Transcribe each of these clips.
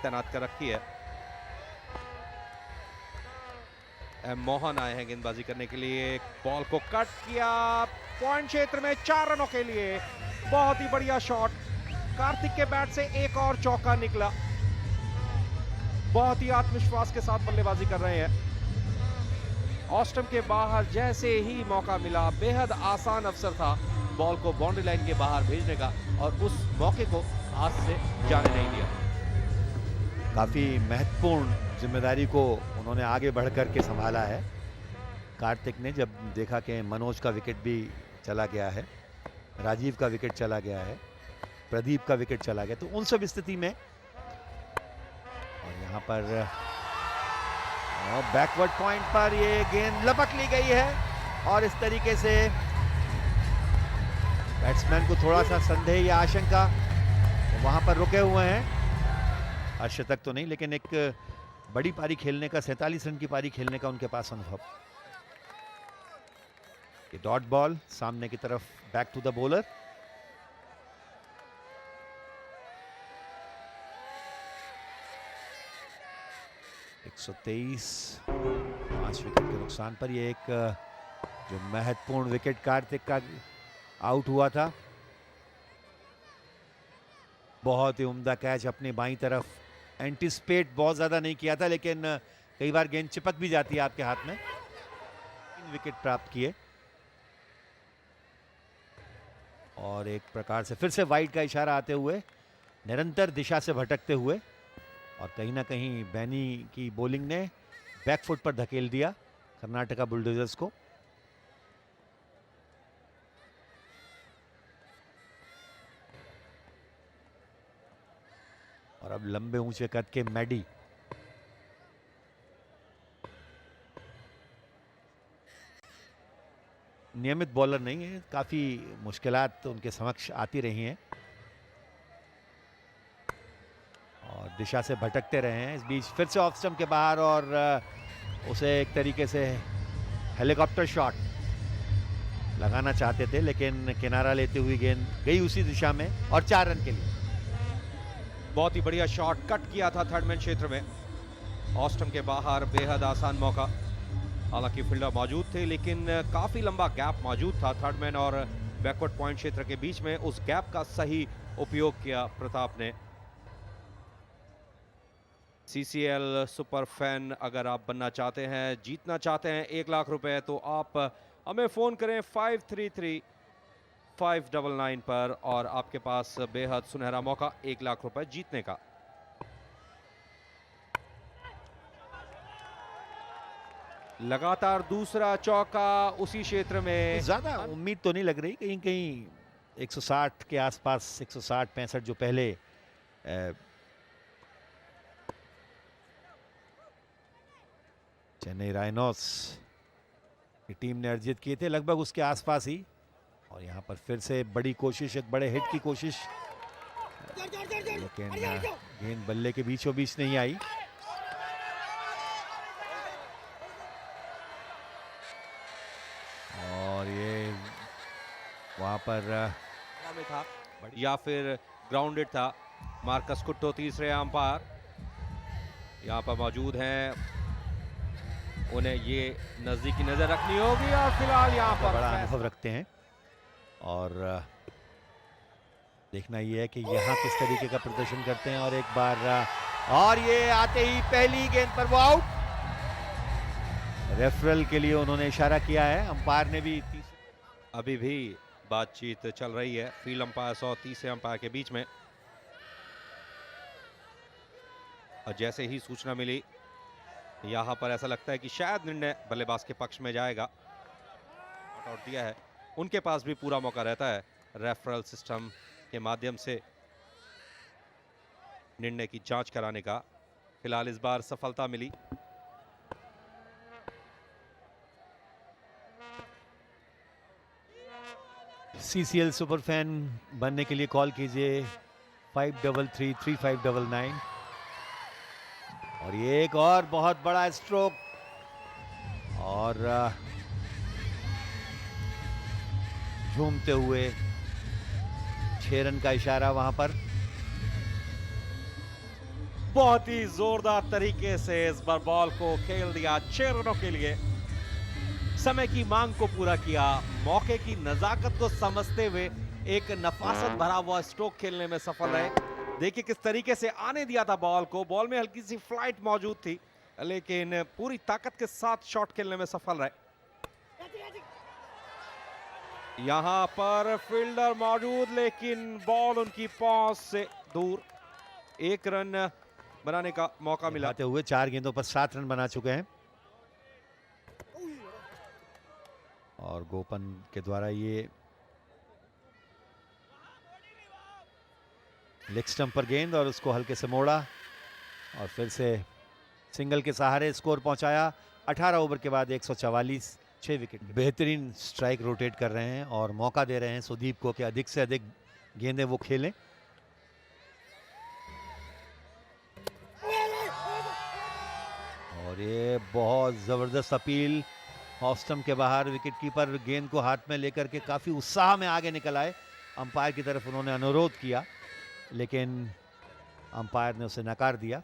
तैनात कर रखी है। एम मोहन आए हैं गेंदबाजी करने के लिए, बॉल को कट किया, पॉइंट क्षेत्र में 4 रनों के लिए। बहुत ही बढ़िया शॉट, कार्तिक के बैट से एक और चौका निकला। बहुत ही आत्मविश्वास के साथ बल्लेबाजी कर रहे हैं। ऑस्टम के बाहर जैसे ही मौका मिला, बेहद आसान अवसर था बॉल को बाउंड्री लाइन के बाहर भेजने का, और उस मौके को हाथ से जाने नहीं दिया। काफी महत्वपूर्ण जिम्मेदारी को उन्होंने आगे बढ़ करके संभाला है कार्तिक ने। जब देखा कि मनोज का विकेट भी चला गया है, राजीव का विकेट चला गया है, प्रदीप का विकेट चला गया, तो उन सब स्थिति में और यहाँ पर बैकवर्ड पॉइंट पर ये गेंद लपक ली गई है, और इस तरीके से बैट्समैन को थोड़ा सा संदेह या आशंका वहां पर रुके हुए हैं। अर्शतक तो नहीं, लेकिन एक बड़ी पारी खेलने का, 47 रन की पारी खेलने का उनके पास अनुभव। ये डॉट बॉल सामने की तरफ, back to the bowler. (123) 5 wicket के नुकसान पर ये एक जो महत्वपूर्ण विकेट कार्तिक का आउट हुआ था। बहुत ही उम्दा कैच अपनी बाईं तरफ, एंटीस्पेट बहुत ज्यादा नहीं किया था, लेकिन कई बार गेंद चिपक भी जाती है आपके हाथ में। 3 विकेट प्राप्त किए, और एक प्रकार से फिर से वाइड का इशारा आते हुए, निरंतर दिशा से भटकते हुए, और कहीं ना कहीं बैनी की बॉलिंग ने बैकफुट पर धकेल दिया कर्नाटका बुलडोजर्स को। और अब लंबे ऊंचे कद के मैडी, नियमित बॉलर नहीं है, काफी मुश्किलात उनके समक्ष आती रही हैं और दिशा से भटकते रहे हैं। इस बीच फिर से ऑफ स्टंप के बाहर, और उसे एक तरीके से हेलीकॉप्टर शॉट लगाना चाहते थे, लेकिन किनारा लेती हुई गेंद गई उसी दिशा में, और 4 रन के लिए। बहुत ही बढ़िया शॉट, कट किया था थर्ड मैन क्षेत्र में, ऑस्टम के बाहर, बेहद आसान मौका। हालांकि फील्डर मौजूद थे, लेकिन काफी लंबा गैप मौजूद था थर्ड मैन और बैकवर्ड पॉइंट क्षेत्र के बीच में। उस गैप का सही उपयोग किया प्रताप ने। CCL सुपर फैन अगर आप बनना चाहते हैं, जीतना चाहते हैं 1 लाख रुपए, तो आप हमें फोन करें 533599 पर, और आपके पास बेहद सुनहरा मौका 1 लाख रुपए जीतने का। लगातार दूसरा चौका उसी क्षेत्र में। ज्यादा उम्मीद तो नहीं लग रही, कहीं कहीं 160 के आसपास, 160-65 जो पहले चेन्नई राइनोस की टीम ने अर्जित किए थे, लगभग उसके आसपास ही। और यहाँ पर फिर से बड़ी कोशिश, एक बड़े हिट की कोशिश, लेकिन गेंद बल्ले के बीचों बीच नहीं आई। और ये वहां पर में था या फिर ग्राउंडेड था। मार्कस कुट्टो तीसरे अंपायर यहाँ पर मौजूद हैं, उन्हें ये नजदीकी नजर रखनी होगी, और फिलहाल यहाँ पर बड़ा अनुभव रखते हैं, और देखना ये है कि यहाँ किस तरीके का प्रदर्शन करते हैं। और एक बार, और ये आते ही पहली गेंद पर वो आउट। रेफरल के लिए उन्होंने इशारा किया है, अंपायर ने भी। अभी भी बातचीत चल रही है फील्ड अंपायर और तीसरे अंपायर के बीच में, और जैसे ही सूचना मिली यहां पर ऐसा लगता है कि शायद निर्णय बल्लेबाज के पक्ष में जाएगा। आउट दिया है, उनके पास भी पूरा मौका रहता है रेफरल सिस्टम के माध्यम से निर्णय की जांच कराने का। फिलहाल इस बार सफलता मिली। CCL सुपर फैन बनने के लिए कॉल कीजिए 53335599। और ये एक और बहुत बड़ा स्ट्रोक, और झूमते हुए 6 रन का इशारा वहां पर। बहुत ही जोरदार तरीके से इस बार बॉल को खेल दिया 6 रनों के लिए। समय की मांग को पूरा किया, मौके की नजाकत को समझते हुए एक नफासत भरा हुआ स्ट्रोक खेलने में सफल रहे। देखिए किस तरीके से आने दिया था बॉल को, बॉल में हल्की सी फ्लाइट मौजूद थी लेकिन पूरी ताकत के साथ शॉट खेलने में सफल रहे। यहां पर फील्डर मौजूद लेकिन बॉल उनकी पहुंच से दूर। 1 रन बनाने का मौका मिला। हुए 4 गेंदों पर 7 रन बना चुके हैं और गोपन के द्वारा ये लेग स्टंप पर गेंद और उसको हल्के से मोड़ा और फिर से सिंगल के सहारे स्कोर पहुंचाया। 18 ओवर के बाद 144, 6 विकेट। बेहतरीन स्ट्राइक रोटेट कर रहे हैं और मौका दे रहे हैं सुदीप को कि अधिक से अधिक गेंदें वो खेलें। और ये बहुत जबरदस्त अपील, ऑफ स्टंप के बाहर विकेटकीपर गेंद को हाथ में लेकर के काफी उत्साह में आगे निकल आए। अंपायर की तरफ उन्होंने अनुरोध किया लेकिन अंपायर ने उसे नकार दिया।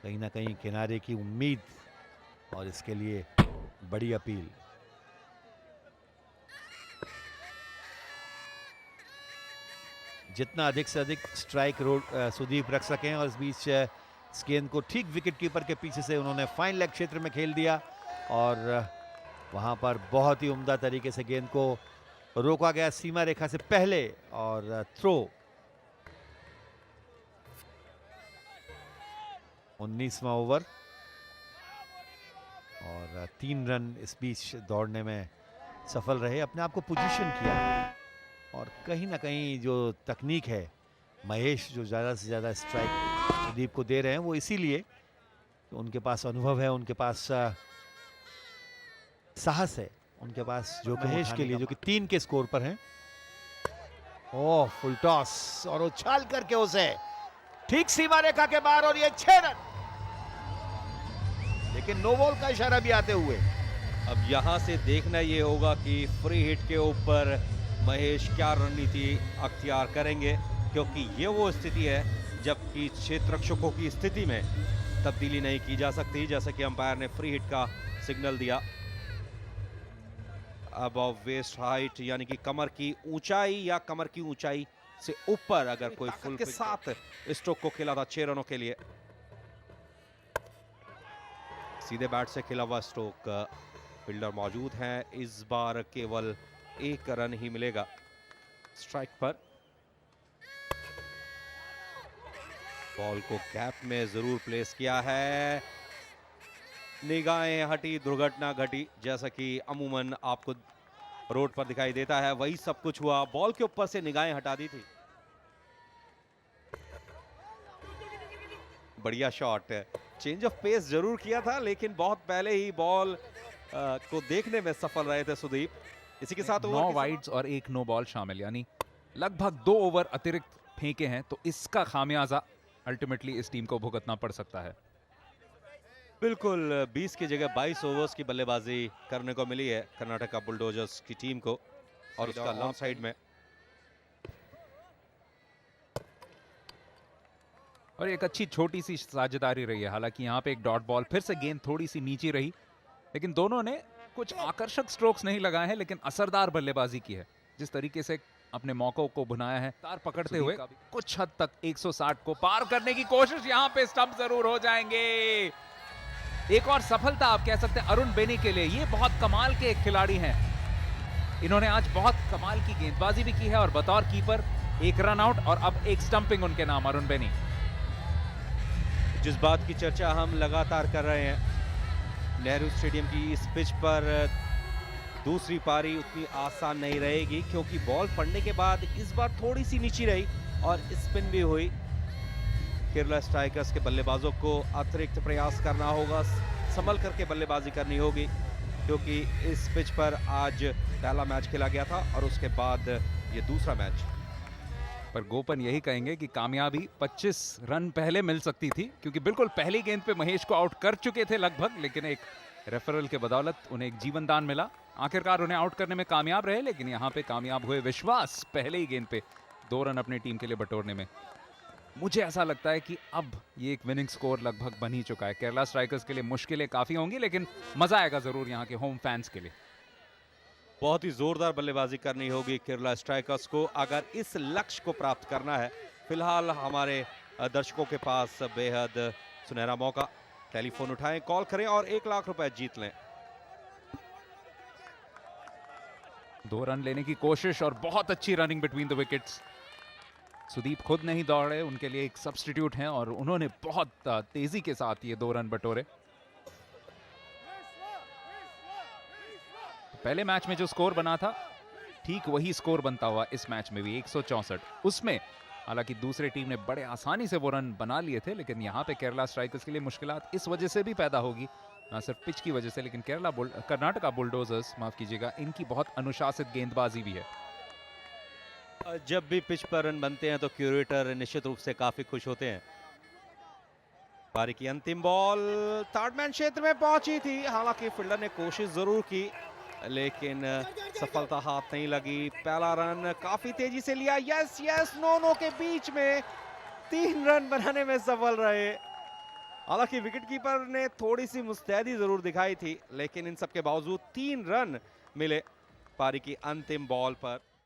कहीं ना कहीं किनारे की उम्मीद और इसके लिए बड़ी अपील। जितना अधिक से अधिक स्ट्राइक सुदीप रख सकें और इस बीच इस गेंद को ठीक विकेटकीपर के पीछे से उन्होंने फाइन लेग क्षेत्र में खेल दिया और वहां पर बहुत ही उम्दा तरीके से गेंद को रोका गया सीमा रेखा से पहले और थ्रो। 19वां ओवर और 3 रन इस बीच दौड़ने में सफल रहे, अपने आप को पोजीशन किया और कहीं ना कहीं जो तकनीक है महेश जो ज़्यादा से ज़्यादा स्ट्राइक सुदीप को दे रहे हैं वो इसीलिए तो उनके पास अनुभव है, उनके पास साहस है, उनके पास जो महेश के लिए जो कि 3 के स्कोर पर हैं। ओह फुल टॉस और उछाल करके उसे ठीक सीमा रेखा के बाहर और ये 6 रन, लेकिन नो बॉल का इशारा भी आते हुए। अब यहां से देखना ये होगा कि फ्री हिट के ऊपर महेश क्या रणनीति अख्तियार करेंगे क्योंकि ये वो स्थिति है जबकि क्षेत्ररक्षकों की स्थिति में तब्दीली नहीं की जा सकती, जैसे कि अंपायर ने फ्री हिट का सिग्नल दिया। अबव वेस्ट हाइट यानी कि कमर की ऊंचाई या कमर की ऊंचाई से ऊपर अगर कोई फुल के साथ स्ट्रोक को खेला था 6 रनों के लिए। सीधे बैट से खेला हुआ स्ट्रोक, फील्डर मौजूद हैं, इस बार केवल 1 रन ही मिलेगा स्ट्राइक पर। बॉल को गैप में जरूर प्लेस किया है, निगाहें हटी, दुर्घटना घटी, जैसा कि अमूमन आपको रोड पर दिखाई देता है वही सब कुछ हुआ। बॉल के ऊपर से निगाहें हटा दी थी। बढ़िया शॉट, चेंज ऑफ पेस जरूर किया था लेकिन बहुत पहले ही बॉल को देखने में सफल रहे थे सुदीप। इसी के साथ 9 वाइड्स और 1 नो बॉल शामिल, यानी लगभग 2 ओवर अतिरिक्त फेंके हैं तो इसका खामियाजा अल्टीमेटली इस टीम को भुगतना पड़ सकता है। बिल्कुल 20 की जगह 22 ओवर्स की बल्लेबाजी करने को मिली है कर्नाटका बुलडोजर्स की टीम को और उसका लॉन्ग साइड में। और एक अच्छी छोटी सी साझेदारी रही है, हालांकि यहाँ पे एक डॉट बॉल, फिर से गेंद थोड़ी सी नीचे रही लेकिन दोनों ने कुछ आकर्षक स्ट्रोक्स नहीं लगाए हैं लेकिन असरदार बल्लेबाजी की है। जिस तरीके से अपने मौकों को बनाया है, तार पकड़ते हुए कुछ हद तक 160 को पार करने की कोशिश, यहाँ पे स्टंप जरूर हो जाएंगे। एक और सफलता आप कह सकते हैं अरुण बेनी के लिए। ये बहुत कमाल के एक खिलाड़ी हैं, इन्होंने आज बहुत कमाल की गेंदबाजी भी की है और बतौर कीपर 1 रन आउट और अब 1 स्टंपिंग उनके नाम अरुण बेनी। जिस बात की चर्चा हम लगातार कर रहे हैं, नेहरू स्टेडियम की इस पिच पर दूसरी पारी उतनी आसान नहीं रहेगी क्योंकि बॉल पड़ने के बाद इस बार थोड़ी सी नीची रही और स्पिन भी हुई। केरला स्ट्राइकर्स के बल्लेबाजों को अतिरिक्त प्रयास करना होगा, संभल करके बल्लेबाजी करनी होगी क्योंकि इस पिच पर आज पहला मैच खेला गया था और उसके बाद ये दूसरा मैच। पर गोपन यही कहेंगे कि कामयाबी 25 रन पहले मिल सकती थी क्योंकि बिल्कुल पहली गेंद पे महेश को आउट कर चुके थे लगभग, लेकिन एक रेफरल के बदौलत उन्हें एक जीवन दान मिला। आखिरकार उन्हें आउट करने में कामयाब रहे, लेकिन यहाँ पे कामयाब हुए विश्वास पहले ही गेंद पे 2 रन अपनी टीम के लिए बटोरने में। मुझे ऐसा लगता है कि अब ये एक विनिंग स्कोर लगभग बन ही चुका है। केरला स्ट्राइकर्स के लिए मुश्किलें काफी होंगी, लेकिन मजा आएगा जरूर यहाँ के होम फैंस के लिए। बहुत ही जोरदार बल्लेबाजी करनी होगी केरला स्ट्राइकर्स को अगर इस लक्ष्य को प्राप्त करना है। फिलहाल हमारे दर्शकों के पास बेहद सुनहरा मौका। टेलीफोन उठाएं, कॉल करें और 1 लाख रुपए जीत लें। 2 रन लेने की कोशिश और बहुत अच्छी running between the wickets. Sudeep खुद नहीं दौड़े, उनके लिए एक सब्स्टिट्यूट हैं और उन्होंने बहुत तेजी के साथ ये 2 रन बटोरे। पहले मैच में जो स्कोर बना था ठीक वही स्कोर बनता हुआ इस मैच में भी 164। उसमें हालांकि दूसरे टीम ने बड़े आसानी से वो रन बना लिए थे, लेकिन यहाँ पे केरला स्ट्राइकर्स के लिए मुश्किलात इस वजह से भी पैदा होगी, ना सिर्फ पिच की वजह से, लेकिन कर्नाटका बुलडोजर्स, माफ कीजिएगा, इनकी बहुत अनुशासित गेंदबाजी भी है। जब भी पिच पर रन बनते हैं तो क्यूरेटर निश्चित रूप से काफी खुश होते हैं। पारी की अंतिम बॉल थर्ड मैन क्षेत्र में पहुंची थी, हालांकि फील्डर ने कोशिश जरूर की लेकिन सफलता हाथ नहीं लगी। पहला रन काफी तेजी से लिया, यस यस, नो के बीच में 3 रन बनाने में सफल रहे। हालांकि विकेटकीपर ने थोड़ी सी मुस्तैदी जरूर दिखाई थी, लेकिन इन सब के बावजूद 3 रन मिले पारी की अंतिम बॉल पर।